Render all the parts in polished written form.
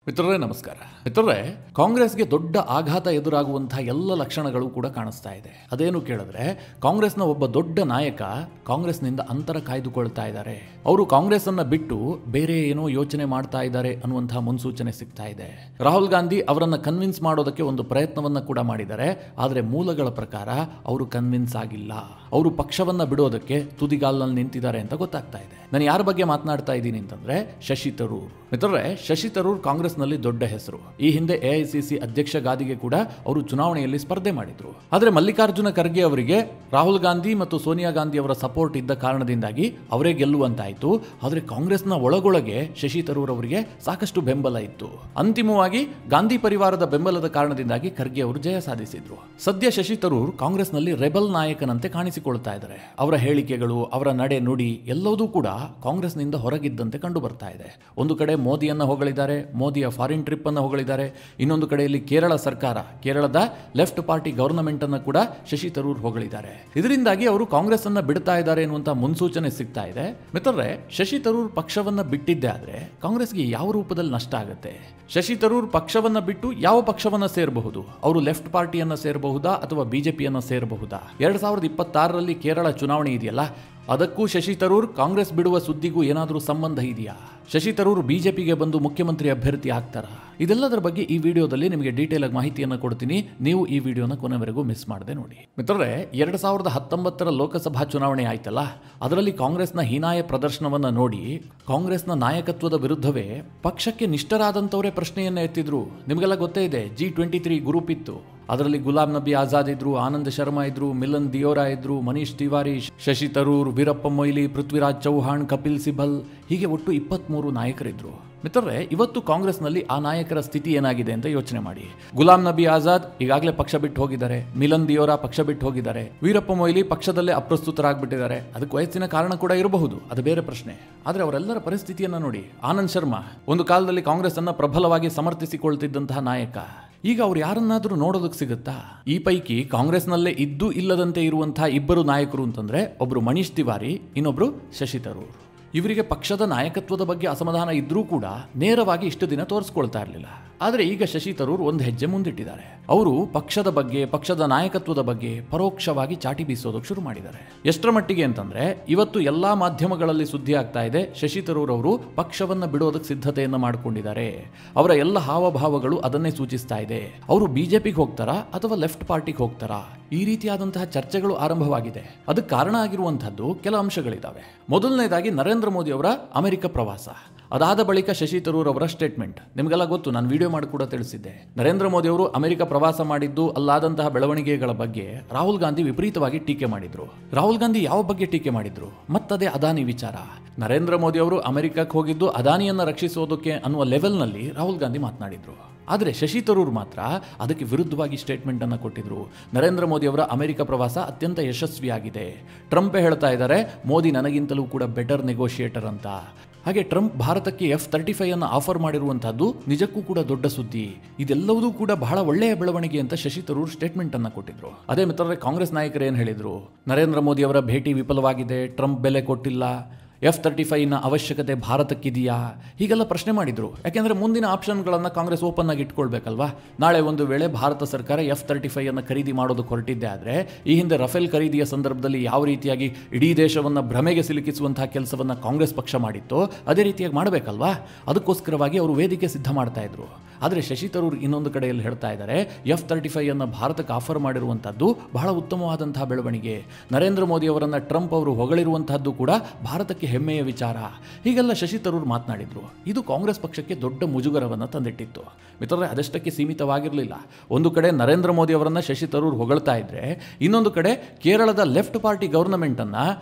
ಮಿತ್ರರೇ ನಮಸ್ಕಾರ. ಮಿತ್ರರೇ, ಕಾಂಗ್ರೆಸ್ಗೆ ದೊಡ್ಡ ಆಘಾತ ಎದುರಾಗುವಂತಹ ಎಲ್ಲ ಲಕ್ಷಣಗಳು ಕೂಡ ಕಾಣಿಸ್ತಾ ಇದೆ. ಅದೇನು ಕೇಳಿದ್ರೆ, ಕಾಂಗ್ರೆಸ್ನ ಒಬ್ಬ ದೊಡ್ಡ ನಾಯಕ ಕಾಂಗ್ರೆಸ್ನಿಂದ ಅಂತರ ಕಾಯ್ದುಕೊಳ್ತಾ ಇದ್ದಾರೆ. ಅವರು ಕಾಂಗ್ರೆಸ್ ಅನ್ನ ಬಿಟ್ಟು ಬೇರೆ ಏನೋ ಯೋಚನೆ ಮಾಡ್ತಾ ಇದ್ದಾರೆ ಅನ್ನುವಂತಹ ಮುನ್ಸೂಚನೆ ಸಿಗ್ತಾ ಇದೆ. ರಾಹುಲ್ ಗಾಂಧಿ ಅವರನ್ನ ಕನ್ವಿನ್ಸ್ ಮಾಡೋದಕ್ಕೆ ಒಂದು ಪ್ರಯತ್ನವನ್ನ ಕೂಡ ಮಾಡಿದ್ದಾರೆ. ಆದರೆ ಮೂಲಗಳ ಪ್ರಕಾರ ಅವರು ಕನ್ವಿನ್ಸ್ ಆಗಿಲ್ಲ. ಅವರು ಪಕ್ಷವನ್ನ ಬಿಡೋದಕ್ಕೆ ತುದಿಗಾಲ್ನಲ್ಲಿ ನಿಂತಿದ್ದಾರೆ ಅಂತ ಗೊತ್ತಾಗ್ತಾ ಇದೆ. ನಾನು ಯಾರ ಬಗ್ಗೆ ಮಾತನಾಡ್ತಾ ಇದ್ದೀನಿ ಅಂತಂದ್ರೆ ಶಶಿ ತರೂರ್. ಮಿತ್ರರೇ, ಶಶಿ ತರೂರ್ ಕಾಂಗ್ರೆಸ್ನಲ್ಲಿ ದೊಡ್ಡ ಹೆಸರು. ಈ ಹಿಂದೆ ಎಐಸಿಸಿ ಅಧ್ಯಕ್ಷ ಗಾದಿಗೆ ಕೂಡ ಅವರು ಚುನಾವಣೆಯಲ್ಲಿ ಸ್ಪರ್ಧೆ ಮಾಡಿದ್ರು. ಆದರೆ ಮಲ್ಲಿಕಾರ್ಜುನ ಖರ್ಗೆ ಅವರಿಗೆ ರಾಹುಲ್ ಗಾಂಧಿ ಮತ್ತು ಸೋನಿಯಾ ಗಾಂಧಿ ಅವರ ಸಪೋರ್ಟ್ ಇದ್ದ ಕಾರಣದಿಂದಾಗಿ ಅವರೇ ಗೆಲ್ಲುವಂತಾಯಿತು. ಆದರೆ ಕಾಂಗ್ರೆಸ್ನ ಒಳಗೊಳಗೆ ಶಶಿ ತರೂರ್ ಅವರಿಗೆ ಸಾಕಷ್ಟು ಬೆಂಬಲ ಇತ್ತು. ಅಂತಿಮವಾಗಿ ಗಾಂಧಿ ಪರಿವಾರದ ಬೆಂಬಲದ ಕಾರಣದಿಂದಾಗಿ ಖರ್ಗೆ ಅವರು ಜಯ ಸಾಧಿಸಿದ್ರು. ಸದ್ಯ ಶಶಿ ತರೂರ್ ಕಾಂಗ್ರೆಸ್ನಲ್ಲಿ ರೆಬಲ್ ನಾಯಕನಂತೆ ಕಾಣಿಸಿಕೊಳ್ತಾ ಇದ್ದಾರೆ. ಅವರ ಹೇಳಿಕೆಗಳು, ಅವರ ನಡೆ ನುಡಿ ಎಲ್ಲವೂ ಕೂಡ ಕಾಂಗ್ರೆಸ್ನಿಂದ ಹೊರಗಿದ್ದಂತೆ ಕಂಡು ಬರ್ತಾ ಇದೆ. ಒಂದು ಕಡೆ ಮೋದಿಯನ್ನ ಹೊಗಳಿದ್ದಾರೆ, ಮೋದಿಯ ಫಾರಿನ್ ಟ್ರಿಪ್ ಅನ್ನು ಹೊಗಳಿದ್ದಾರೆ. ಇನ್ನೊಂದು ಕಡೆಯಲ್ಲಿ ಕೇರಳ ಸರ್ಕಾರ, ಕೇರಳದ ಲೆಫ್ಟ್ ಪಾರ್ಟಿ ಗವರ್ನಮೆಂಟ್ ಅನ್ನು ಕೂಡ ಶಶಿ ತರೂರ್ ಹೊಗಳಿದ್ದಾರೆ. ಇದರಿಂದಾಗಿ ಅವರು ಕಾಂಗ್ರೆಸ್ ಅನ್ನ ಬಿಡ್ತಾ ಇದ್ದಾರೆ ಎನ್ನುವಂತ ಮುನ್ಸೂಚನೆ ಸಿಗ್ತಾ ಇದೆ. ಮಿತ್ರರೇ, ಶಶಿ ತರೂರ್ ಪಕ್ಷವನ್ನ ಬಿಟ್ಟಿದ್ದೆ ಆದ್ರೆ ಕಾಂಗ್ರೆಸ್ಗೆ ಯಾವ ರೂಪದಲ್ಲಿ ನಷ್ಟ ಆಗುತ್ತೆ? ಶಶಿ ತರೂರ್ ಪಕ್ಷವನ್ನ ಬಿಟ್ಟು ಯಾವ ಪಕ್ಷವನ್ನ ಸೇರಬಹುದು? ಅವರು ಲೆಫ್ಟ್ ಪಾರ್ಟಿಯನ್ನ ಸೇರಬಹುದಾ ಅಥವಾ ಬಿಜೆಪಿಯನ್ನ ಸೇರಬಹುದಾ? 2026ರಲ್ಲಿ ಕೇರಳ ಚುನಾವಣೆ ಇದೆಯಲ್ಲ, ಅದಕ್ಕೂ ಶಶಿ ತರೂರ್ ಕಾಂಗ್ರೆಸ್ ಬಿಡುವ ಸುದ್ದಿಗೂ ಏನಾದರೂ ಸಂಬಂಧ ಇದೆಯಾ? ಶಶಿ ತರೂರ್ ಬಿಜೆಪಿಗೆ ಬಂದು ಮುಖ್ಯಮಂತ್ರಿ ಅಭ್ಯರ್ಥಿ ಆಗ್ತಾರಾ? ಇದೆಲ್ಲದರ ಬಗ್ಗೆ ಈ ವಿಡಿಯೋದಲ್ಲಿ ನಿಮಗೆ ಡೀಟೇಲ್ ಆಗಿ ಮಾಹಿತಿಯನ್ನು ಕೊಡ್ತೀನಿ. ನೀವು ಈ ವಿಡಿಯೋನ ಕೊನೆವರೆಗೂ ಮಿಸ್ ಮಾಡದೆ ನೋಡಿ. ಮಿತ್ರರೇ, 2019ರ ಲೋಕಸಭಾ ಚುನಾವಣೆ ಆಯ್ತಲ್ಲ, ಅದರಲ್ಲಿ ಕಾಂಗ್ರೆಸ್ನ ಹೀನಾಯ ಪ್ರದರ್ಶನವನ್ನ ನೋಡಿ ಕಾಂಗ್ರೆಸ್ನ ನಾಯಕತ್ವದ ವಿರುದ್ಧವೇ ಪಕ್ಷಕ್ಕೆ ನಿಷ್ಠರಾದಂತವರೇ ಪ್ರಶ್ನೆಯನ್ನ ಎತ್ತಿದ್ರು. ನಿಮಗೆಲ್ಲ ಗೊತ್ತೇ ಇದೆ, G23 ಗ್ರೂಪ್ ಇತ್ತು. ಅದರಲ್ಲಿ ಗುಲಾಂ ನಬಿ ಆಜಾದ್ ಇದ್ರು, ಆನಂದ್ ಶರ್ಮಾ ಇದ್ರು, ಮಿಲನ್ ದಿಯೋರಾ ಇದ್ರು, ಮನೀಶ್ ತಿವಾರಿ, ಶಶಿ ತರೂರ್, ವೀರಪ್ಪ ಮೊಯ್ಲಿ, ಪೃಥ್ವಿರಾಜ್ ಚೌಹಾಣ್, ಕಪಿಲ್ ಸಿಬಲ್, ಹೀಗೆ ಒಟ್ಟು 23 ನಾಯಕರಿದ್ರು. ಮಿತ್ರರೇ, ಇವತ್ತು ಕಾಂಗ್ರೆಸ್ನಲ್ಲಿ ಆ ನಾಯಕರ ಸ್ಥಿತಿ ಏನಾಗಿದೆ ಅಂತ ಯೋಚನೆ ಮಾಡಿ. ಗುಲಾಂ ನಬಿ ಆಜಾದ್ ಈಗಾಗಲೇ ಪಕ್ಷ ಬಿಟ್ಟು ಹೋಗಿದ್ದಾರೆ. ಮಿಲನ್ ದಿಯೋರಾ ಪಕ್ಷ ಬಿಟ್ಟು ಹೋಗಿದ್ದಾರೆ. ವೀರಪ್ಪ ಮೊಯ್ಲಿ ಪಕ್ಷದಲ್ಲೇ ಅಪ್ರಸ್ತುತರಾಗ್ಬಿಟ್ಟಿದ್ದಾರೆ. ಅದಕ್ಕೆ ವಯಸ್ಸಿನ ಕಾರಣ ಕೂಡ ಇರಬಹುದು, ಅದು ಬೇರೆ ಪ್ರಶ್ನೆ. ಆದರೆ ಅವರೆಲ್ಲರ ಪರಿಸ್ಥಿತಿಯನ್ನ ನೋಡಿ. ಆನಂದ್ ಶರ್ಮಾ ಒಂದು ಕಾಲದಲ್ಲಿ ಕಾಂಗ್ರೆಸ್ ಅನ್ನ ಪ್ರಬಲವಾಗಿ ಸಮರ್ಥಿಸಿಕೊಳ್ತಿದ್ದಂತಹ ನಾಯಕ. ಈಗ ಅವ್ರು ಯಾರನ್ನಾದ್ರೂ ನೋಡೋದಕ್ಕೆ ಸಿಗುತ್ತಾ? ಈ ಪೈಕಿ ಕಾಂಗ್ರೆಸ್ನಲ್ಲೇ ಇದ್ದು ಇಲ್ಲದಂತೆ ಇರುವಂತಹ ಇಬ್ಬರು ನಾಯಕರು ಅಂತಂದ್ರೆ ಒಬ್ರು ಮನೀಶ್ ತಿವಾರಿ, ಇನ್ನೊಬ್ರು ಶಶಿ ತರೂರ್. ಇವರಿಗೆ ಪಕ್ಷದ ನಾಯಕತ್ವದ ಬಗ್ಗೆ ಅಸಮಾಧಾನ ಇದ್ರೂ ಕೂಡ ನೇರವಾಗಿ ಇಷ್ಟು ದಿನ ತೋರಿಸ್ಕೊಳ್ತಾ ಇರಲಿಲ್ಲ. ಆದರೆ ಈಗ ಶಶಿ ತರೂರ್ ಒಂದು ಹೆಜ್ಜೆ ಮುಂದಿಟ್ಟಿದ್ದಾರೆ. ಅವರು ಪಕ್ಷದ ಬಗ್ಗೆ, ಪಕ್ಷದ ನಾಯಕತ್ವದ ಬಗ್ಗೆ ಪರೋಕ್ಷವಾಗಿ ಚಾಟಿ ಬೀಸೋದಕ್ಕೆ ಶುರು ಮಾಡಿದ್ದಾರೆ. ಎಷ್ಟರ ಮಟ್ಟಿಗೆ ಅಂತಂದ್ರೆ, ಇವತ್ತು ಎಲ್ಲಾ ಮಾಧ್ಯಮಗಳಲ್ಲಿ ಸುದ್ದಿ ಆಗ್ತಾ ಇದೆ, ಶಶಿ ತರೂರ್ ಅವರು ಪಕ್ಷವನ್ನ ಬಿಡೋದಕ್ಕೆ ಸಿದ್ಧತೆಯನ್ನ ಮಾಡಿಕೊಂಡಿದ್ದಾರೆ. ಅವರ ಎಲ್ಲ ಹಾವಭಾವಗಳು ಅದನ್ನೇ ಸೂಚಿಸ್ತಾ ಇದೆ. ಅವರು ಬಿಜೆಪಿಗೆ ಹೋಗ್ತಾರಾ ಅಥವಾ ಲೆಫ್ಟ್ ಪಾರ್ಟಿಗೆ ಹೋಗ್ತಾರಾ? ಈ ರೀತಿಯಾದಂತಹ ಚರ್ಚೆಗಳು ಆರಂಭವಾಗಿದೆ. ಅದಕ್ಕೆ ಕಾರಣ ಆಗಿರುವಂತಹದ್ದು ಕೆಲ ಅಂಶಗಳಿದ್ದಾವೆ. ಮೊದಲನೇದಾಗಿ ನರೇಂದ್ರ ಮೋದಿ ಅವರ ಅಮೆರಿಕ ಪ್ರವಾಸ. ಅದಾದ ಬಳಿಕ ಶಶಿ ತರೂರ್ ಅವರ ಸ್ಟೇಟ್ಮೆಂಟ್ ನಿಮಗೆಲ್ಲ ಗೊತ್ತು, ನಾನು ವಿಡಿಯೋ ಮಾಡಿ ಕೂಡ ತಿಳಿಸಿದ್ದೆ. ನರೇಂದ್ರ ಮೋದಿ ಅವರು ಅಮೆರಿಕ ಪ್ರವಾಸ ಮಾಡಿದ್ದು, ಅಲ್ಲಾದಂತಹ ಬೆಳವಣಿಗೆಗಳ ಬಗ್ಗೆ ರಾಹುಲ್ ಗಾಂಧಿ ವಿಪರೀತವಾಗಿ ಟೀಕೆ ಮಾಡಿದ್ರು. ರಾಹುಲ್ ಗಾಂಧಿ ಯಾವ ಬಗ್ಗೆ ಟೀಕೆ ಮಾಡಿದ್ರು? ಮತ್ತದೇ ಅದಾನಿ ವಿಚಾರ. ನರೇಂದ್ರ ಮೋದಿ ಅವರು ಅಮೆರಿಕಕ್ಕೆ ಹೋಗಿದ್ದು ಅದಾನಿಯನ್ನ ರಕ್ಷಿಸೋದಕ್ಕೆ ಅನ್ನುವ ಲೆವೆಲ್ನಲ್ಲಿ ರಾಹುಲ್ ಗಾಂಧಿ ಮಾತನಾಡಿದ್ರು. ಆದರೆ ಶಶಿ ತರೂರ್ ಮಾತ್ರ ಅದಕ್ಕೆ ವಿರುದ್ಧವಾಗಿ ಸ್ಟೇಟ್ಮೆಂಟ್ ಅನ್ನು ಕೊಟ್ಟಿದ್ರು. ನರೇಂದ್ರ ಮೋದಿ ಅವರ ಅಮೆರಿಕ ಪ್ರವಾಸ ಅತ್ಯಂತ ಯಶಸ್ವಿಯಾಗಿದೆ. ಟ್ರಂಪೇ ಹೇಳ್ತಾ ಇದ್ದಾರೆ, ಮೋದಿ ನನಗಿಂತಲೂ ಕೂಡ ಬೆಟರ್ ನೆಗೋಷಿಯೇಟರ್ ಅಂತ. ಹಾಗೆ ಟ್ರಂಪ್ ಭಾರತಕ್ಕೆ F-35 ಅನ್ನು ಆಫರ್ ಮಾಡಿರುವಂತಹದ್ದು ನಿಜಕ್ಕೂ ಕೂಡ ದೊಡ್ಡ ಸುದ್ದಿ. ಇದೆಲ್ಲವೂ ಕೂಡ ಬಹಳ ಒಳ್ಳೆಯ ಬೆಳವಣಿಗೆ ಅಂತ ಶಶಿ ತರೂರ್ ಸ್ಟೇಟ್ಮೆಂಟ್ ಅನ್ನು ಕೊಟ್ಟಿದ್ರು. ಅದೇ ಮಿತ್ರರೇ, ಕಾಂಗ್ರೆಸ್ ನಾಯಕರು ಏನು ಹೇಳಿದ್ರು? ನರೇಂದ್ರ ಮೋದಿ ಅವರ ಭೇಟಿ ವಿಫಲವಾಗಿದೆ, ಟ್ರಂಪ್ ಬೆಲೆ ಕೊಟ್ಟಿಲ್ಲ, F-35ನ ಅವಶ್ಯಕತೆ ಭಾರತಕ್ಕಿದೆಯಾ? ಹೀಗೆಲ್ಲ ಪ್ರಶ್ನೆ ಮಾಡಿದ್ರು. ಯಾಕೆಂದ್ರೆ ಮುಂದಿನ ಆಪ್ಷನ್ಗಳನ್ನು ಕಾಂಗ್ರೆಸ್ ಓಪನ್ ಆಗಿ ಇಟ್ಕೊಳ್ಬೇಕಲ್ವಾ? ನಾಳೆ ಒಂದು ವೇಳೆ ಭಾರತ ಸರ್ಕಾರ F-35 ಅನ್ನು ಖರೀದಿ ಮಾಡೋದಕ್ಕೆ ಹೊರಟಿದ್ದೆ ಆದರೆ, ಈ ಹಿಂದೆ ರಫೇಲ್ ಖರೀದಿಯ ಸಂದರ್ಭದಲ್ಲಿ ಯಾವ ರೀತಿಯಾಗಿ ಇಡೀ ದೇಶವನ್ನು ಭ್ರಮೆಗೆ ಸಿಲುಕಿಸುವಂತಹ ಕೆಲಸವನ್ನ ಕಾಂಗ್ರೆಸ್ ಪಕ್ಷ ಮಾಡಿತ್ತೋ ಅದೇ ರೀತಿಯಾಗಿ ಮಾಡಬೇಕಲ್ವಾ? ಅದಕ್ಕೋಸ್ಕರವಾಗಿ ಅವರು ವೇದಿಕೆ ಸಿದ್ಧ ಮಾಡ್ತಾ ಇದ್ರು. ಆದರೆ ಶಶಿ ತರೂರ್ ಇನ್ನೊಂದು ಕಡೆಯಲ್ಲಿ ಹೇಳ್ತಾ ಇದ್ದಾರೆ, F-35 ಅನ್ನು ಭಾರತಕ್ಕೆ ಆಫರ್ ಮಾಡಿರುವಂತಹದ್ದು ಬಹಳ ಉತ್ತಮವಾದಂತಹ ಬೆಳವಣಿಗೆ. ನರೇಂದ್ರ ಮೋದಿ ಅವರನ್ನ ಟ್ರಂಪ್ ಅವರು ಹೊಗಳಿರುವಂತಹದ್ದು ಕೂಡ ಭಾರತಕ್ಕೆ ಹೆಮ್ಮೆಯ ವಿಚಾರ. ಹೀಗೆಲ್ಲ ಶಶಿ ತರೂರ್ ಮಾತನಾಡಿದ್ರು. ಇದು ಕಾಂಗ್ರೆಸ್ ಪಕ್ಷಕ್ಕೆ ದೊಡ್ಡ ಮುಜುಗರವನ್ನು ತಂದಿಟ್ಟಿತ್ತು. ಮಿತ್ರರೇ, ಅದಷ್ಟಕ್ಕೆ ಸೀಮಿತವಾಗಿರಲಿಲ್ಲ. ಒಂದು ಕಡೆ ನರೇಂದ್ರ ಮೋದಿ ಅವರನ್ನ ಶಶಿ ತರೂರ್ ಹೊಗಳ್ತಾ ಇದ್ರೆ, ಇನ್ನೊಂದು ಕಡೆ ಕೇರಳದ ಲೆಫ್ಟ್ ಪಾರ್ಟಿ ಗವರ್ನಮೆಂಟ್ ಅನ್ನ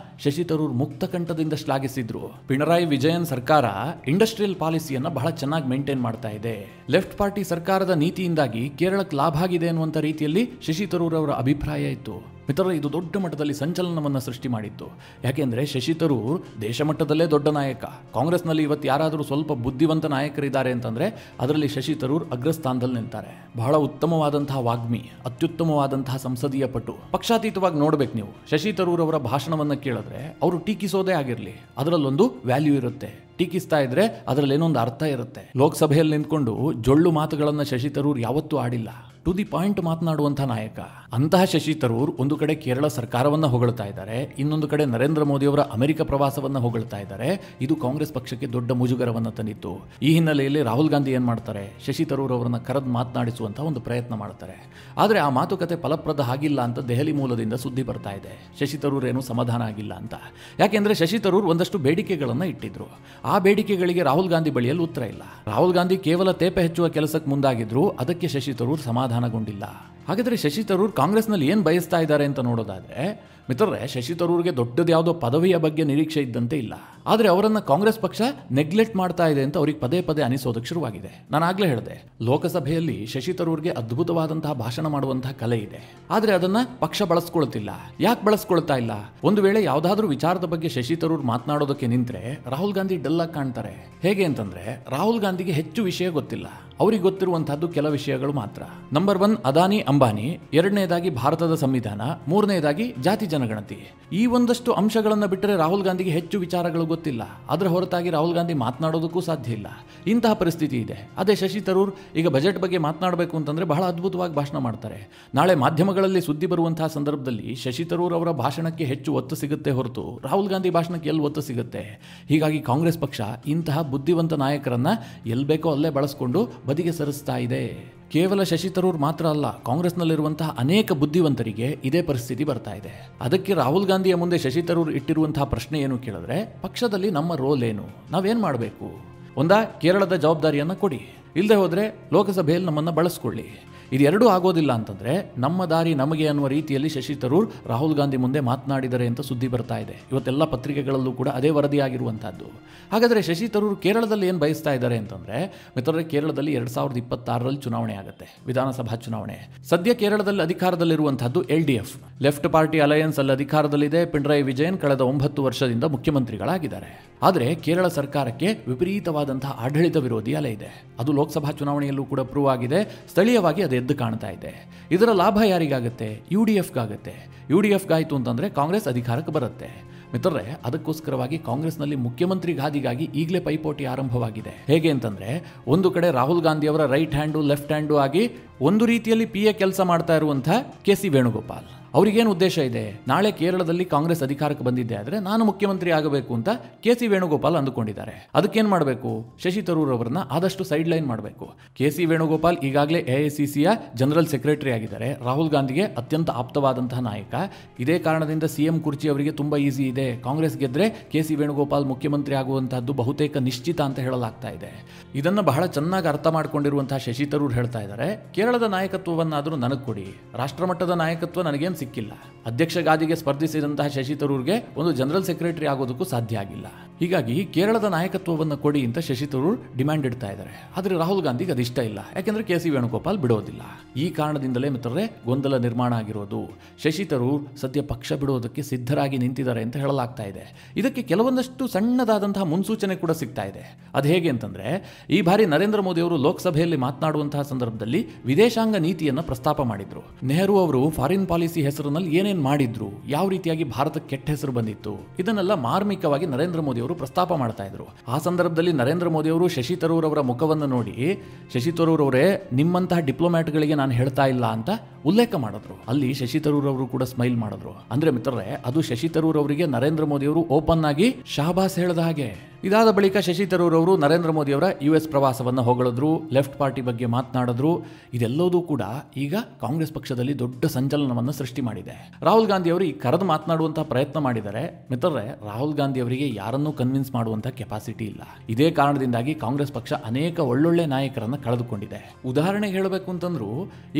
ಶಶಿ ತರೂರ್ ಮುಕ್ತ ಕಂಠದಿಂದ ಶ್ಲಾಘಿಸಿದ್ರು. ಪಿಣರಾಯಿ ವಿಜಯನ್ ಸರ್ಕಾರ ಇಂಡಸ್ಟ್ರಿಯಲ್ ಪಾಲಿಸಿಯನ್ನ ಬಹಳ ಚೆನ್ನಾಗಿ ಮೇಂಟೈನ್ ಮಾಡ್ತಾ ಇದೆ. ಲೆಫ್ಟ್ ಪಾರ್ಟಿ ಸರ್ಕಾರದ ನೀತಿಯಿಂದಾಗಿ ಕೇರಳಕ್ಕೆ ಲಾಭ ಆಗಿದೆ ಅನ್ನುವಂಥ ರೀತಿಯಲ್ಲಿ ಶಶಿ ತರೂರ್ ಅವರ ಅಭಿಪ್ರಾಯ ಇತ್ತು. ಮಿತ್ರರೇ, ಇದು ದೊಡ್ಡ ಮಟ್ಟದಲ್ಲಿ ಸಂಚಲನವನ್ನು ಸೃಷ್ಟಿ ಮಾಡಿತ್ತು. ಯಾಕೆಂದರೆ ಶಶಿ ತರೂರ್ ದೇಶ ಮಟ್ಟದಲ್ಲೇ ದೊಡ್ಡ ನಾಯಕ. ಕಾಂಗ್ರೆಸ್ನಲ್ಲಿ ಇವತ್ತು ಯಾರಾದರೂ ಸ್ವಲ್ಪ ಬುದ್ಧಿವಂತ ನಾಯಕರಿದ್ದಾರೆ ಅಂತಂದರೆ ಅದರಲ್ಲಿ ಶಶಿ ತರೂರ್ ಅಗ್ರಸ್ಥಾನದಲ್ಲಿ ನಿಲ್ತಾರೆ. ಬಹಳ ಉತ್ತಮವಾದಂತಹ ವಾಗ್ಮಿ, ಅತ್ಯುತ್ತಮವಾದಂತಹ ಸಂಸದೀಯ ಪಟು. ಪಕ್ಷಾತೀತವಾಗಿ ನೋಡ್ಬೇಕು ನೀವು. ಶಶಿ ತರೂರ್ ಅವರ ಭಾಷಣವನ್ನು ಕೇಳಿದ್ರೆ ಅವರು ಟೀಕಿಸೋದೇ ಆಗಿರಲಿ, ಅದರಲ್ಲೊಂದು ವ್ಯಾಲ್ಯೂ ಇರುತ್ತೆ. ಟೀಕಿಸ್ತಾ ಇದ್ರೆ ಅದರಲ್ಲಿ ಏನೊಂದು ಅರ್ಥ ಇರುತ್ತೆ. ಲೋಕಸಭೆಯಲ್ಲಿ ನಿಂತ್ಕೊಂಡು ಜೊಳ್ಳು ಮಾತುಗಳನ್ನು ಶಶಿ ತರೂರ್ ಯಾವತ್ತೂ ಆಡಿಲ್ಲ. ಟು ದಿ ಪಾಯಿಂಟ್ ಮಾತನಾಡುವಂತಹ ನಾಯಕ. ಅಂತಹ ಶಶಿ ತರೂರ್ ಒಂದು ಕಡೆ ಕೇರಳ ಸರ್ಕಾರವನ್ನು ಹೊಗಳ್ತಾ ಇದ್ದಾರೆ, ಇನ್ನೊಂದು ಕಡೆ ನರೇಂದ್ರ ಮೋದಿ ಅವರ ಅಮೆರಿಕ ಪ್ರವಾಸವನ್ನು ಹೊಗಳ್ತಾ ಇದ್ದಾರೆ. ಇದು ಕಾಂಗ್ರೆಸ್ ಪಕ್ಷಕ್ಕೆ ದೊಡ್ಡ ಮುಜುಗರವನ್ನು ತಂದಿತ್ತು. ಈ ಹಿನ್ನೆಲೆಯಲ್ಲಿ ರಾಹುಲ್ ಗಾಂಧಿ ಏನು ಮಾಡ್ತಾರೆ, ಶಶಿ ತರೂರ್ ಅವರನ್ನು ಕರೆದು ಮಾತನಾಡಿಸುವಂಥ ಒಂದು ಪ್ರಯತ್ನ ಮಾಡ್ತಾರೆ. ಆದರೆ ಆ ಮಾತುಕತೆ ಫಲಪ್ರದ ಆಗಿಲ್ಲ ಅಂತ ದೆಹಲಿ ಮೂಲದಿಂದ ಸುದ್ದಿ ಬರ್ತಾ ಇದೆ. ಶಶಿ ತರೂರ್ ಏನು ಸಮಾಧಾನ ಆಗಿಲ್ಲ ಅಂತ. ಯಾಕೆಂದರೆ ಶಶಿ ತರೂರ್ ಒಂದಷ್ಟು ಬೇಡಿಕೆಗಳನ್ನು ಇಟ್ಟಿದ್ರು. ಆ ಬೇಡಿಕೆಗಳಿಗೆ ರಾಹುಲ್ ಗಾಂಧಿ ಬಳಿಯಲ್ಲಿ ಉತ್ತರ ಇಲ್ಲ. ರಾಹುಲ್ ಗಾಂಧಿ ಕೇವಲ ತೇಪೆ ಹೆಚ್ಚುವ ಕೆಲಸಕ್ಕೆ ಮುಂದಾಗಿದ್ರು, ಅದಕ್ಕೆ ಶಶಿ ತರೂರ್ ಸಮಾಧಾನಗೊಂಡಿಲ್ಲ. ಹಾಗಾದರೆ ಶಶಿ ತರೂರ್ ಕಾಂಗ್ರೆಸ್ನಲ್ಲಿ ಏನು ಬಯಸ್ತಾ ಇದ್ದಾರೆ ಅಂತ ನೋಡೋದಾದ್ರೆ ಮಿತ್ರರೇ, ಶಶಿ ತರೂರ್ಗೆ ದೊಡ್ಡದು ಯಾವುದೋ ಪದವಿಯ ಬಗ್ಗೆ ನಿರೀಕ್ಷೆ ಇದ್ದಂತೆ ಇಲ್ಲ. ಆದರೆ ಅವರನ್ನು ಕಾಂಗ್ರೆಸ್ ಪಕ್ಷ ನೆಗ್ಲೆಕ್ಟ್ ಮಾಡ್ತಾ ಇದೆ ಅಂತ ಅವ್ರಿಗೆ ಪದೇ ಪದೇ ಅನಿಸೋದಕ್ಕೆ ಶುರುವಾಗಿದೆ. ನಾನು ಆಗಲೇ ಹೇಳಿದೆ, ಲೋಕಸಭೆಯಲ್ಲಿ ಶಶಿ ತರೂರ್ಗೆ ಅದ್ಭುತವಾದಂತಹ ಭಾಷಣ ಮಾಡುವಂತಹ ಕಲೆ ಇದೆ. ಆದರೆ ಅದನ್ನು ಪಕ್ಷ ಬಳಸ್ಕೊಳ್ತಿಲ್ಲ. ಯಾಕೆ ಬಳಸ್ಕೊಳ್ತಾ ಇಲ್ಲ? ಒಂದು ವೇಳೆ ಯಾವುದಾದ್ರೂ ವಿಚಾರದ ಬಗ್ಗೆ ಶಶಿ ತರೂರ್ ಮಾತನಾಡೋದಕ್ಕೆ ನಿಂತರೆ ರಾಹುಲ್ ಗಾಂಧಿ ಡಲ್ಲಾಗಿ ಕಾಣ್ತಾರೆ. ಹೇಗೆ ಅಂತಂದ್ರೆ ರಾಹುಲ್ ಗಾಂಧಿಗೆ ಹೆಚ್ಚು ವಿಷಯ ಗೊತ್ತಿಲ್ಲ. ಅವರಿಗೆ ಗೊತ್ತಿರುವಂತಹದ್ದು ಕೆಲ ವಿಷಯಗಳು ಮಾತ್ರ. ನಂಬರ್ 1 ಅದಾನಿ ಅಂಬಾನಿ, ಎರಡನೇದಾಗಿ ಭಾರತದ ಸಂವಿಧಾನ, ಮೂರನೇದಾಗಿ ಜಾತಿ ಜನಗಣತಿ. ಈ ಒಂದಷ್ಟು ಅಂಶಗಳನ್ನು ಬಿಟ್ಟರೆ ರಾಹುಲ್ ಗಾಂಧಿಗೆ ಹೆಚ್ಚು ವಿಚಾರಗಳು ಗೊತ್ತಿಲ್ಲ. ಅದರ ಹೊರತಾಗಿ ರಾಹುಲ್ ಗಾಂಧಿ ಮಾತನಾಡೋದಕ್ಕೂ ಸಾಧ್ಯ ಇಲ್ಲ. ಇಂತಹ ಪರಿಸ್ಥಿತಿ ಇದೆ. ಅದೇ ಶಶಿ ತರೂರ್ ಈಗ ಬಜೆಟ್ ಬಗ್ಗೆ ಮಾತನಾಡಬೇಕು ಅಂತಂದ್ರೆ ಬಹಳ ಅದ್ಭುತವಾಗಿ ಭಾಷಣ ಮಾಡ್ತಾರೆ. ನಾಳೆ ಮಾಧ್ಯಮಗಳಲ್ಲಿ ಸುದ್ದಿ ಬರುವಂತಹ ಸಂದರ್ಭದಲ್ಲಿ ಶಶಿ ತರೂರ್ ಅವರ ಭಾಷಣಕ್ಕೆ ಹೆಚ್ಚು ಒತ್ತು ಸಿಗುತ್ತೆ ಹೊರತು ರಾಹುಲ್ ಗಾಂಧಿ ಭಾಷಣಕ್ಕೆ ಎಲ್ಲಿ ಒತ್ತು ಸಿಗುತ್ತೆ? ಹೀಗಾಗಿ ಕಾಂಗ್ರೆಸ್ ಪಕ್ಷ ಇಂತಹ ಬುದ್ಧಿವಂತ ನಾಯಕರನ್ನ ಎಲ್ಲಿ ಬೇಕೋ ಅಲ್ಲೇ ಬಳಸಿಕೊಂಡು ಬದಿಗೆ ಸರಿಸ್ತಾ ಇದೆ. ಕೇವಲ ಶಶಿ ತರೂರ್ ಮಾತ್ರ ಅಲ್ಲ, ಕಾಂಗ್ರೆಸ್ನಲ್ಲಿರುವಂತಹ ಅನೇಕ ಬುದ್ಧಿವಂತರಿಗೆ ಇದೇ ಪರಿಸ್ಥಿತಿ ಬರ್ತಾ ಇದೆ. ಅದಕ್ಕೆ ರಾಹುಲ್ ಗಾಂಧಿಯ ಮುಂದೆ ಶಶಿ ತರೂರ್ ಇಟ್ಟಿರುವಂತಹ ಪ್ರಶ್ನೆ ಏನು ಕೇಳಿದ್ರೆ, ಪಕ್ಷದಲ್ಲಿ ನಮ್ಮ ರೋಲ್ ಏನು, ನಾವೇನು ಮಾಡಬೇಕು? ಒಂದಾ ಕೇರಳದ ಜವಾಬ್ದಾರಿಯನ್ನು ಕೊಡಿ, ಇಲ್ಲದೆ ಹೋದರೆ ಲೋಕಸಭೆಯಲ್ಲಿ ನಮ್ಮನ್ನು ಬಳಸ್ಕೊಳ್ಳಿ. ಇದೆರಡೂ ಆಗೋದಿಲ್ಲ ಅಂತಂದರೆ ನಮ್ಮ ದಾರಿ ನಮಗೆ ಅನ್ನುವ ರೀತಿಯಲ್ಲಿ ಶಶಿ ತರೂರ್ ರಾಹುಲ್ ಗಾಂಧಿ ಮುಂದೆ ಮಾತನಾಡಿದರೆ ಅಂತ ಸುದ್ದಿ ಬರ್ತಾ ಇದೆ. ಇವತ್ತೆಲ್ಲ ಪತ್ರಿಕೆಗಳಲ್ಲೂ ಕೂಡ ಅದೇ ವರದಿಯಾಗಿರುವಂಥದ್ದು. ಹಾಗಾದರೆ ಶಶಿ ತರೂರ್ ಕೇರಳದಲ್ಲಿ ಏನು ಬಯಸ್ತಾ ಇದ್ದಾರೆ ಅಂತಂದರೆ, ಮಿತ್ರರೇ, ಕೇರಳದಲ್ಲಿ 2026ರಲ್ಲಿ ಚುನಾವಣೆ ಆಗುತ್ತೆ, ವಿಧಾನಸಭಾ ಚುನಾವಣೆ. ಸದ್ಯ ಕೇರಳದಲ್ಲಿ ಅಧಿಕಾರದಲ್ಲಿರುವಂಥದ್ದು LDF, ಲೆಫ್ಟ್ ಪಾರ್ಟಿ ಅಲಯನ್ಸ್ ಅಲ್ಲಿ ಅಧಿಕಾರದಲ್ಲಿದೆ. ಪಿಣರಾಯಿ ವಿಜಯನ್ ಕಳೆದ 9 ವರ್ಷದಿಂದ ಮುಖ್ಯಮಂತ್ರಿಗಳಾಗಿದ್ದಾರೆ. ಆದರೆ ಕೇರಳ ಸರ್ಕಾರಕ್ಕೆ ವಿಪರೀತವಾದಂತಹ ಆಡಳಿತ ವಿರೋಧಿ ಅಲೆ ಇದೆ. ಅದು ಲೋಕಸಭಾ ಚುನಾವಣೆಯಲ್ಲೂ ಕೂಡ ಪ್ರೂವ್ ಆಗಿದೆ. ಸ್ಥಳೀಯವಾಗಿ ಅದು ಎದ್ದು ಕಾಣ್ತಾ ಇದೆ. ಇದರ ಲಾಭ ಯಾರಿಗಾಗುತ್ತೆ? UDFಗಾಗುತ್ತೆ. UDFಗಾಯಿತು ಅಂತಂದರೆ ಕಾಂಗ್ರೆಸ್ ಅಧಿಕಾರಕ್ಕೆ ಬರುತ್ತೆ. ಮಿತ್ರರೇ, ಅದಕ್ಕೋಸ್ಕರವಾಗಿ ಕಾಂಗ್ರೆಸ್ನಲ್ಲಿ ಮುಖ್ಯಮಂತ್ರಿ ಗಾದಿಗಾಗಿ ಈಗಲೇ ಪೈಪೋಟಿ ಆರಂಭವಾಗಿದೆ. ಹೇಗೆ ಅಂತಂದ್ರೆ, ಒಂದು ಕಡೆ ರಾಹುಲ್ ಗಾಂಧಿ ಅವರ ರೈಟ್ ಹ್ಯಾಂಡು ಲೆಫ್ಟ್ ಹ್ಯಾಂಡು ಆಗಿ ಒಂದು ರೀತಿಯಲ್ಲಿ PA ಕೆಲಸ ಮಾಡ್ತಾ ಇರುವಂತಹ KC ವೇಣುಗೋಪಾಲ್ ಅವರಿಗೇನು ಉದ್ದೇಶ ಇದೆ? ನಾಳೆ ಕೇರಳದಲ್ಲಿ ಕಾಂಗ್ರೆಸ್ ಅಧಿಕಾರಕ್ಕೆ ಬಂದಿದ್ದೆ ಆದರೆ ನಾನು ಮುಖ್ಯಮಂತ್ರಿ ಆಗಬೇಕು ಅಂತ KC ವೇಣುಗೋಪಾಲ್ ಅಂದುಕೊಂಡಿದ್ದಾರೆ. ಅದಕ್ಕೇನು ಮಾಡಬೇಕು? ಶಶಿ ತರೂರ್ ಅವರನ್ನ ಆದಷ್ಟು ಸೈಡ್ ಲೈನ್ ಮಾಡಬೇಕು. KC ವೇಣುಗೋಪಾಲ್ ಈಗಾಗಲೇ AICCಯ ಜನರಲ್ ಸೆಕ್ರೆಟರಿ ಆಗಿದ್ದಾರೆ. ರಾಹುಲ್ ಗಾಂಧಿಗೆ ಅತ್ಯಂತ ಆಪ್ತವಾದಂತಹ ನಾಯಕ. ಇದೇ ಕಾರಣದಿಂದ CM ಕುರ್ಚಿ ಅವರಿಗೆ ತುಂಬಾ ಈಸಿ ಇದೆ. ಕಾಂಗ್ರೆಸ್ ಗೆದ್ರೆ KC ವೇಣುಗೋಪಾಲ್ ಮುಖ್ಯಮಂತ್ರಿ ಆಗುವಂತಹದ್ದು ಬಹುತೇಕ ನಿಶ್ಚಿತ ಅಂತ ಹೇಳಲಾಗ್ತಾ ಇದೆ. ಇದನ್ನು ಬಹಳ ಚೆನ್ನಾಗಿ ಅರ್ಥ ಮಾಡಿಕೊಂಡಿರುವಂತಹ ಶಶಿ ತರೂರ್ ಹೇಳ್ತಾ ಇದ್ದಾರೆ, ಕೇರಳದ ನಾಯಕತ್ವವನ್ನಾದರೂ ನನಗೆ ಕೊಡಿ, ರಾಷ್ಟ್ರಮಟ್ಟದ ನಾಯಕತ್ವ ನನಗೇನು ಸಿಕ್ಕಿಲ್ಲ. ಅಧ್ಯಕ್ಷ ಗಾದಿಗೆ ಸ್ಪರ್ಧಿಸಿದಂತಹ ಶಶಿ ತರೂರ್ಗೆ ಒಂದು ಜನರಲ್ ಸೆಕ್ರೆಟರಿ ಆಗೋದಕ್ಕೂ ಸಾಧ್ಯ ಆಗಿಲ್ಲ. ಹೀಗಾಗಿ ಕೇರಳದ ನಾಯಕತ್ವವನ್ನು ಕೊಡಿ ಅಂತ ಶಶಿ ತರೂರ್ ಡಿಮ್ಯಾಂಡ್ ಇಡ್ತಾ ಇದ್ದಾರೆ. ಆದರೆ ರಾಹುಲ್ ಗಾಂಧಿಗೆ ಅದು ಇಷ್ಟ ಇಲ್ಲ. ಯಾಕೆಂದ್ರೆ KC ವೇಣುಗೋಪಾಲ್ ಬಿಡೋದಿಲ್ಲ. ಈ ಕಾರಣದಿಂದಲೇ ಮಿತ್ರರೇ ಗೊಂದಲ ನಿರ್ಮಾಣ ಆಗಿರೋದು. ಶಶಿ ತರೂರ್ ಸದ್ಯ ಪಕ್ಷ ಬಿಡೋದಕ್ಕೆ ಸಿದ್ಧರಾಗಿ ನಿಂತಿದ್ದಾರೆ ಅಂತ ಹೇಳಲಾಗ್ತಾ ಇದೆ. ಇದಕ್ಕೆ ಕೆಲವೊಂದಷ್ಟು ಸಣ್ಣದಾದಂತಹ ಮುನ್ಸೂಚನೆ ಕೂಡ ಸಿಗ್ತಾ ಇದೆ. ಅದು ಹೇಗೆ ಅಂತಂದ್ರೆ, ಈ ಬಾರಿ ನರೇಂದ್ರ ಮೋದಿ ಅವರು ಲೋಕಸಭೆಯಲ್ಲಿ ಮಾತನಾಡುವಂತಹ ಸಂದರ್ಭದಲ್ಲಿ ವಿದೇಶಾಂಗ ನೀತಿಯನ್ನು ಪ್ರಸ್ತಾಪ ಮಾಡಿದ್ರು. ನೆಹರು ಅವರು ಫಾರಿನ್ ಪಾಲಿಸಿ ಹೆಸರಿನಲ್ಲಿ ಏನೇನು ಮಾಡಿದ್ರು, ಯಾವ ರೀತಿಯಾಗಿ ಭಾರತಕ್ಕೆ ಕೆಟ್ಟ ಹೆಸರು ಬಂದಿತ್ತು, ಇದನ್ನೆಲ್ಲ ಮಾರ್ಮಿಕವಾಗಿ ನರೇಂದ್ರ ಮೋದಿ ಅವರು ಪ್ರಸ್ತಾಪ ಮಾಡ್ತಾ ಇದ್ರು. ಆ ಸಂದರ್ಭದಲ್ಲಿ ನರೇಂದ್ರ ಮೋದಿ ಅವರು ಶಶಿ ತರೂರ್ ಅವರ ಮುಖವನ್ನು ನೋಡಿ, ಶಶಿ ತರೂರ್ ಅವರೇ, ನಿಮ್ಮಂತಹ ಡಿಪ್ಲೊಮ್ಯಾಟ್ಗಳಿಗೆ ನಾನು ಹೇಳ್ತಾ ಇಲ್ಲ ಅಂತ ಉಲ್ಲೇಖ ಮಾಡಿದ್ರು. ಅಲ್ಲಿ ಶಶಿ ತರೂರ್ ಅವರು ಕೂಡ ಸ್ಮೈಲ್ ಮಾಡಿದ್ರು. ಅಂದ್ರೆ ಮಿತ್ರರೇ, ಅದು ಶಶಿ ತರೂರ್ ಅವರಿಗೆ ನರೇಂದ್ರ ಮೋದಿ ಅವರು ಓಪನ್ ಆಗಿ ಶಾಬಾಸ್ ಹೇಳಿದ ಹಾಗೆ. ಇದಾದ ಬಳಿಕ ಶಶಿ ತರೂರ್ ಅವರು ನರೇಂದ್ರ ಮೋದಿ ಅವರ US ಪ್ರವಾಸವನ್ನು ಹೊಗಳಿದ್ರು, ಲೆಫ್ಟ್ ಪಾರ್ಟಿ ಬಗ್ಗೆ ಮಾತನಾಡಿದ್ರು. ಇದೆಲ್ಲದೂ ಕೂಡ ಈಗ ಕಾಂಗ್ರೆಸ್ ಪಕ್ಷದಲ್ಲಿ ದೊಡ್ಡ ಸಂಚಲನವನ್ನು ಸೃಷ್ಟಿ ಮಾಡಿದೆ. ರಾಹುಲ್ ಗಾಂಧಿ ಅವರು ಈ ಕರೆದು ಮಾತನಾಡುವಂತಹ ಪ್ರಯತ್ನ ಮಾಡಿದ್ದಾರೆ. ಮಿತ್ರರೇ, ರಾಹುಲ್ ಗಾಂಧಿ ಅವರಿಗೆ ಯಾರನ್ನೂ ಕನ್ವಿನ್ಸ್ ಮಾಡುವಂತಹ ಕೆಪಾಸಿಟಿ ಇಲ್ಲ. ಇದೇ ಕಾರಣದಿಂದಾಗಿ ಕಾಂಗ್ರೆಸ್ ಪಕ್ಷ ಅನೇಕ ಒಳ್ಳೊಳ್ಳೆ ನಾಯಕರನ್ನು ಕಳೆದುಕೊಂಡಿದೆ. ಉದಾಹರಣೆಗೆ ಹೇಳಬೇಕು ಅಂತಂದ್ರು,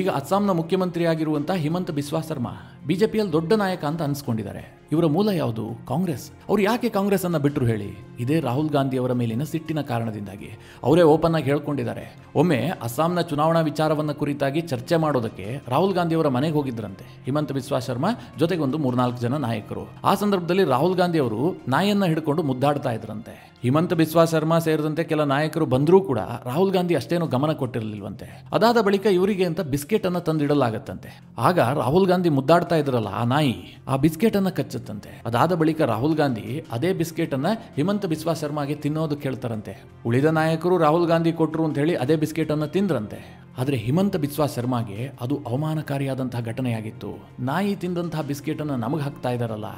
ಈಗ ಅಸ್ಸಾಂನ ಮುಖ್ಯಮಂತ್ರಿ ಆಗಿರುವಂತಹ ಹಿಮಂತ ಬಿಸ್ವಾ ಸರ್ಮಾ BJPಯಲ್ಲಿ ದೊಡ್ಡ ನಾಯಕ ಅಂತ ಅನ್ಸ್ಕೊಂಡಿದ್ದಾರೆ. ಇವರ ಮೂಲ ಯಾವುದು? ಕಾಂಗ್ರೆಸ್. ಅವ್ರು ಯಾಕೆ ಕಾಂಗ್ರೆಸ್ ಅನ್ನ ಬಿಟ್ಟರು ಹೇಳಿ? ಇದೇ ರಾಹುಲ್ ಗಾಂಧಿ ಅವರ ಮೇಲಿನ ಸಿಟ್ಟಿನ ಕಾರಣದಿಂದಾಗಿ. ಅವರೇ ಓಪನ್ ಆಗಿ ಹೇಳ್ಕೊಂಡಿದ್ದಾರೆ. ಒಮ್ಮೆ ಅಸ್ಸಾಂನ ಚುನಾವಣಾ ವಿಚಾರವನ್ನ ಕುರಿತಾಗಿ ಚರ್ಚೆ ಮಾಡೋದಕ್ಕೆ ರಾಹುಲ್ ಗಾಂಧಿ ಅವರ ಮನೆಗೆ ಹೋಗಿದ್ರಂತೆ ಹಿಮಂತ ಬಿಸ್ವಾ ಶರ್ಮಾ ಜೊತೆಗೆ ಒಂದು 3-4 ಜನ ನಾಯಕರು. ಆ ಸಂದರ್ಭದಲ್ಲಿ ರಾಹುಲ್ ಗಾಂಧಿ ಅವರು ನಾಯನ್ನ ಹಿಡ್ಕೊಂಡು ಮುದ್ದಾಡ್ತಾ ಇದ್ರಂತೆ. ಹಿಮಂತ ಬಿಸ್ವಾ ಶರ್ಮಾ ಸೇರಿದಂತೆ ಕೆಲ ನಾಯಕರು ಬಂದರೂ ಕೂಡ ರಾಹುಲ್ ಗಾಂಧಿ ಅಷ್ಟೇನು ಗಮನ ಕೊಟ್ಟಿರಲಿಲ್ವಂತೆ. ಅದಾದ ಬಳಿಕ ಇವರಿಗೆ ಅಂತ ಬಿಸ್ಕೆಟ್ ಅನ್ನ ತಂದಿಡಲಾಗತ್ತಂತೆ. ಆಗ ರಾಹುಲ್ ಗಾಂಧಿ ಮುದ್ದಾಡ್ತಾ ಇದ್ರಲ್ಲ ಆ ನಾಯಿ, ಆ ಬಿಸ್ಕೆಟ್ ಅನ್ನ ಕಚ್ಚುತ್ತಂತೆ. ಅದಾದ ಬಳಿಕ ರಾಹುಲ್ ಗಾಂಧಿ ಅದೇ ಬಿಸ್ಕೆಟ್ ಅನ್ನ ಹಿಮಂತ ಬಿಸ್ವಾ ಶರ್ಮಾಗೆ ತಿನ್ನೋದು ಕೇಳ್ತಾರಂತೆ. ಉಳಿದ ನಾಯಕರು ರಾಹುಲ್ ಗಾಂಧಿ ಕೊಟ್ಟರು ಅಂತ ಹೇಳಿ ಅದೇ ಬಿಸ್ಕೆಟ್ ಅನ್ನ ತಿಂದ್ರಂತೆ. ಆದರೆ ಹಿಮಂತ ಬಿಸ್ವಾ ಶರ್ಮಾಗೆ ಅದು ಅವಮಾನಕಾರಿಯಾದಂತಹ ಘಟನೆಯಾಗಿತ್ತು. ನಾಯಿ ತಿಂದಂತಹ ಬಿಸ್ಕೆಟ್ ಅನ್ನ ನಮಗೆ ಹಾಕ್ತಾ ಇದಾರಲ್ಲ,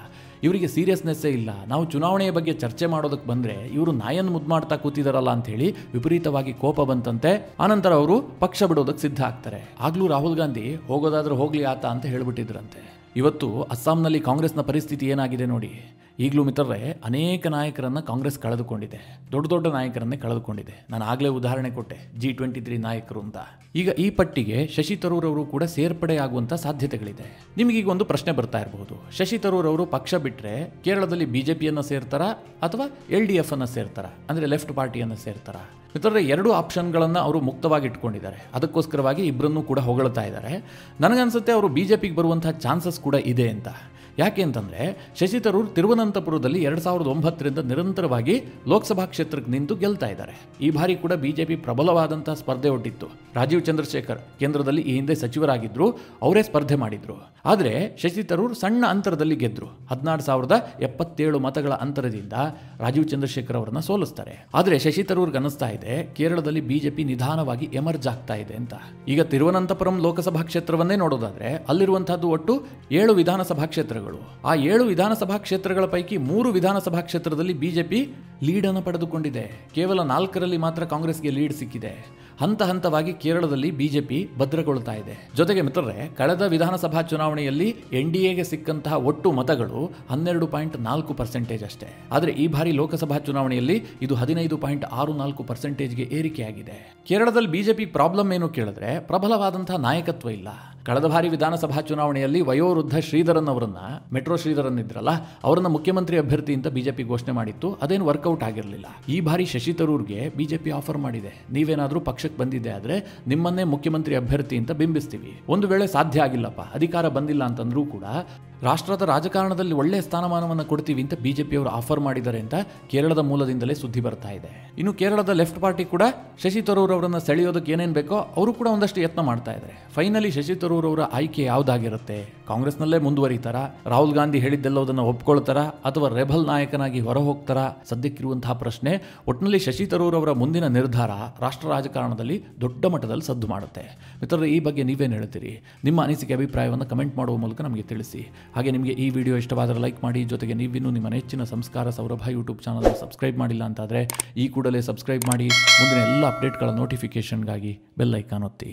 ಇವರಿಗೆ ಸೀರಿಯಸ್ನೆಸ್ಸೇ ಇಲ್ಲ. ನಾವು ಚುನಾವಣೆಯ ಬಗ್ಗೆ ಚರ್ಚೆ ಮಾಡೋದಕ್ಕೆ ಬಂದ್ರೆ ಇವರು ನಾಯನ್ ಮುದ್ದು ಮಾಡ್ತಾ ಕೂತಿದಾರಲ್ಲ ಅಂತ ಹೇಳಿ ವಿಪರೀತವಾಗಿ ಕೋಪ ಬಂತಂತೆ. ಆನಂತರ ಅವರು ಪಕ್ಷ ಬಿಡೋದಕ್ಕೆ ಸಿದ್ಧ ಆಗ್ತಾರೆ. ಆಗ್ಲೂ ರಾಹುಲ್ ಗಾಂಧಿ ಹೋಗೋದಾದ್ರೆ ಹೋಗ್ಲಿ ಆತ ಅಂತ ಹೇಳ್ಬಿಟ್ಟಿದ್ರಂತೆ. ಇವತ್ತು ಅಸ್ಸಾಂನಲ್ಲಿ ಕಾಂಗ್ರೆಸ್ನ ಪರಿಸ್ಥಿತಿ ಏನಾಗಿದೆ ನೋಡಿ. ಈಗಲೂ ಮಿತ್ರರೇ, ಅನೇಕ ನಾಯಕರನ್ನು ಕಾಂಗ್ರೆಸ್ ಕಳೆದುಕೊಂಡಿದೆ. ದೊಡ್ಡ ದೊಡ್ಡ ನಾಯಕರನ್ನೇ ಕಳೆದುಕೊಂಡಿದೆ. ನಾನು ಆಗಲೇ ಉದಾಹರಣೆ ಕೊಟ್ಟೆ, G23 ನಾಯಕರು ಅಂತ. ಈಗ ಈ ಪಟ್ಟಿಗೆ ಶಶಿ ತರೂರ್ ಅವರು ಕೂಡ ಸೇರ್ಪಡೆಯಾಗುವಂಥ ಸಾಧ್ಯತೆಗಳಿದೆ. ನಿಮಗೀಗ ಒಂದು ಪ್ರಶ್ನೆ ಬರ್ತಾ ಇರಬಹುದು, ಶಶಿ ತರೂರ್ ಅವರು ಪಕ್ಷ ಬಿಟ್ಟರೆ ಕೇರಳದಲ್ಲಿ ಬಿಜೆಪಿಯನ್ನು ಸೇರ್ತಾರಾ ಅಥವಾ LDF ಅನ್ನು ಸೇರ್ತಾರಾ, ಅಂದರೆ ಲೆಫ್ಟ್ ಪಾರ್ಟಿಯನ್ನು ಸೇರ್ತಾರಾ? ಮಿತ್ರರೇ, 2 ಆಪ್ಷನ್ಗಳನ್ನು ಅವರು ಮುಕ್ತವಾಗಿ ಇಟ್ಕೊಂಡಿದ್ದಾರೆ. ಅದಕ್ಕೋಸ್ಕರವಾಗಿ ಇಬ್ಬರನ್ನೂ ಕೂಡ ಹೊಗಳ್ತಾ ಇದ್ದಾರೆ. ನನಗನ್ಸುತ್ತೆ ಅವರು ಬಿಜೆಪಿಗೆ ಬರುವಂತಹ ಚಾನ್ಸಸ್ ಕೂಡ ಇದೆ ಅಂತ. ಯಾಕೆ ಅಂತಂದರೆ ಶಶಿ ತರೂರ್ ತಿರುವನಂತಪುರದಲ್ಲಿ 2009ರಿಂದ ನಿರಂತರವಾಗಿ ಲೋಕಸಭಾ ಕ್ಷೇತ್ರಕ್ಕೆ ನಿಂತು ಗೆಲ್ತಾ ಇದ್ದಾರೆ. ಈ ಬಾರಿ ಕೂಡ ಬಿಜೆಪಿ ಪ್ರಬಲವಾದಂತಹ ಸ್ಪರ್ಧೆ ಒಡ್ಡಿತ್ತು. ರಾಜೀವ್ ಚಂದ್ರಶೇಖರ್ ಕೇಂದ್ರದಲ್ಲಿ ಈ ಹಿಂದೆ ಸಚಿವರಾಗಿದ್ದರು, ಅವರೇ ಸ್ಪರ್ಧೆ ಮಾಡಿದ್ರು. ಆದರೆ ಶಶಿ ತರೂರ್ ಸಣ್ಣ ಅಂತರದಲ್ಲಿ ಗೆದ್ರು. 16,077 ಮತಗಳ ಅಂತರದಿಂದ ರಾಜೀವ್ ಚಂದ್ರಶೇಖರ್ ಅವರನ್ನ ಸೋಲಿಸ್ತಾರೆ. ಆದರೆ ಶಶಿ ತರೂರ್ಗೆ ಅನ್ನಿಸ್ತಾ ಇದೆ ಕೇರಳದಲ್ಲಿ ಬಿಜೆಪಿ ನಿಧಾನವಾಗಿ ಎಮರ್ಜ್ ಆಗ್ತಾ ಇದೆ ಅಂತ. ಈಗ ತಿರುವನಂತಪುರಂ ಲೋಕಸಭಾ ಕ್ಷೇತ್ರವನ್ನೇ ನೋಡೋದಾದ್ರೆ ಅಲ್ಲಿರುವಂತಹದ್ದು ಒಟ್ಟು 7 ವಿಧಾನಸಭಾ ಕ್ಷೇತ್ರಗಳು. ಆ 7 ವಿಧಾನಸಭಾ ಕ್ಷೇತ್ರಗಳ ಪೈಕಿ 3 ವಿಧಾನಸಭಾ ಕ್ಷೇತ್ರದಲ್ಲಿ ಬಿಜೆಪಿ ಲೀಡನ್ನು ಪಡೆದುಕೊಂಡಿದೆ. ಕೇವಲ 4ರಲ್ಲಿ ಮಾತ್ರ ಕಾಂಗ್ರೆಸ್ಗೆ ಲೀಡ್ ಸಿಕ್ಕಿದೆ. ಹಂತ ಹಂತವಾಗಿ ಕೇರಳದಲ್ಲಿ ಬಿಜೆಪಿ ಭದ್ರಗೊಳ್ತಾ ಇದೆ. ಜೊತೆಗೆ ಮಿತ್ರರೇ, ಕಳೆದ ವಿಧಾನಸಭಾ ಚುನಾವಣೆಯಲ್ಲಿ NDAಗೆ ಸಿಕ್ಕಂತಹ ಒಟ್ಟು ಮತಗಳು 12.4% ಅಷ್ಟೇ. ಆದರೆ ಈ ಬಾರಿ ಲೋಕಸಭಾ ಚುನಾವಣೆಯಲ್ಲಿ ಇದು 15.64%ಗೆ ಏರಿಕೆಯಾಗಿದೆ. ಕೇರಳದಲ್ಲಿ ಬಿಜೆಪಿ ಪ್ರಾಬ್ಲಮ್ ಏನು ಕೇಳಿದ್ರೆ ಪ್ರಬಲವಾದಂತಹ ನಾಯಕತ್ವ ಇಲ್ಲ. ಕಳೆದ ಬಾರಿ ವಿಧಾನಸಭಾ ಚುನಾವಣೆಯಲ್ಲಿ ವಯೋವೃದ್ಧ ಶ್ರೀಧರನ್ ಅವರನ್ನ, ಮೆಟ್ರೋ ಶ್ರೀಧರನ್ ಇದ್ರಲ್ಲ, ಅವರನ್ನ ಮುಖ್ಯಮಂತ್ರಿ ಅಭ್ಯರ್ಥಿ ಅಂತ ಬಿಜೆಪಿ ಘೋಷಣೆ ಮಾಡಿತ್ತು. ಅದೇನು ವರ್ಕೌಟ್ ಆಗಿರಲಿಲ್ಲ. ಈ ಬಾರಿ ಶಶಿ ತರೂರ್ಗೆ ಬಿಜೆಪಿ ಆಫರ್ ಮಾಡಿದೆ, ನೀವೇನಾದರೂ ಪಕ್ಷಕ್ಕೆ ಬಂದಿದ್ದೆ ಆದ್ರೆ ನಿಮ್ಮನ್ನೇ ಮುಖ್ಯಮಂತ್ರಿ ಅಭ್ಯರ್ಥಿ ಅಂತ ಬಿಂಬಿಸ್ತೀವಿ. ಒಂದು ವೇಳೆ ಸಾಧ್ಯ ಆಗಿಲ್ಲಪ್ಪ, ಅಧಿಕಾರ ಬಂದಿಲ್ಲ ಅಂತಂದ್ರೂ ಕೂಡ ರಾಷ್ಟ್ರದ ರಾಜಕಾರಣದಲ್ಲಿ ಒಳ್ಳೆಯ ಸ್ಥಾನಮಾನವನ್ನು ಕೊಡ್ತೀವಿ ಅಂತ ಬಿಜೆಪಿಯವರು ಆಫರ್ ಮಾಡಿದ್ದಾರೆ ಅಂತ ಕೇರಳದ ಮೂಲದಿಂದಲೇ ಸುದ್ದಿ ಬರ್ತಾ ಇದೆ. ಇನ್ನು ಕೇರಳದ ಲೆಫ್ಟ್ ಪಾರ್ಟಿ ಕೂಡ ಶಶಿ ತರೂರ್ ಅವರನ್ನ ಸೆಳೆಯೋದಕ್ಕೆ ಏನೇನು ಬೇಕೋ ಅವರು ಕೂಡ ಒಂದಷ್ಟು ಯತ್ನ ಮಾಡ್ತಾ ಇದ್ದಾರೆ. ಫೈನಲಿ ಶಶಿ ತರೂರ್ ಅವರ ಆಯ್ಕೆ ಯಾವುದಾಗಿರುತ್ತೆ? ಕಾಂಗ್ರೆಸ್ನಲ್ಲೇ ಮುಂದುವರಿತಾರಾ, ರಾಹುಲ್ ಗಾಂಧಿ ಹೇಳಿದ್ದೆಲ್ಲೋದನ್ನು ಒಪ್ಕೊಳ್ತಾರಾ, ಅಥವಾ ರೆಬಲ್ ನಾಯಕನಾಗಿ ಹೊರ ಹೋಗ್ತಾರಾ? ಸದ್ಯಕ್ಕಿರುವಂತಹ ಪ್ರಶ್ನೆ. ಒಟ್ಟಿನಲ್ಲಿ ಶಶಿ ತರೂರ್ ಅವರ ಮುಂದಿನ ನಿರ್ಧಾರ ರಾಷ್ಟ್ರ ರಾಜಕಾರಣದಲ್ಲಿ ದೊಡ್ಡ ಮಟ್ಟದಲ್ಲಿ ಸದ್ದು ಮಾಡುತ್ತೆ. ಮಿತ್ರರೇ, ಈ ಬಗ್ಗೆ ನೀವೇನು ಹೇಳ್ತೀರಿ? ನಿಮ್ಮ ಅನಿಸಿಕೆ ಅಭಿಪ್ರಾಯವನ್ನು ಕಮೆಂಟ್ ಮಾಡುವ ಮೂಲಕ ನಮಗೆ ತಿಳಿಸಿ. ಹಾಗೆ ನಿಮಗೆ ಈ ವಿಡಿಯೋ ಇಷ್ಟವಾದರೆ ಲೈಕ್ ಮಾಡಿ. ಜೊತೆಗೆ ನೀವಿನ್ನೂ ನಿಮ್ಮ ನೆಚ್ಚಿನ ಸಂಸ್ಕಾರ ಸೌರಭ ಯೂಟ್ಯೂಬ್ ಚಾನಲ್ ಸಬ್ಸ್ಕ್ರೈಬ್ ಮಾಡಿಲ್ಲ ಅಂತಾದರೆ ಈ ಕೂಡಲೇ ಸಬ್ಸ್ಕ್ರೈಬ್ ಮಾಡಿ. ಮುಂದಿನ ಎಲ್ಲ ಅಪ್ಡೇಟ್ಗಳ ನೋಟಿಫಿಕೇಷನ್ಗಾಗಿ ಬೆಲ್ ಐಕಾನ್ ಒತ್ತಿ.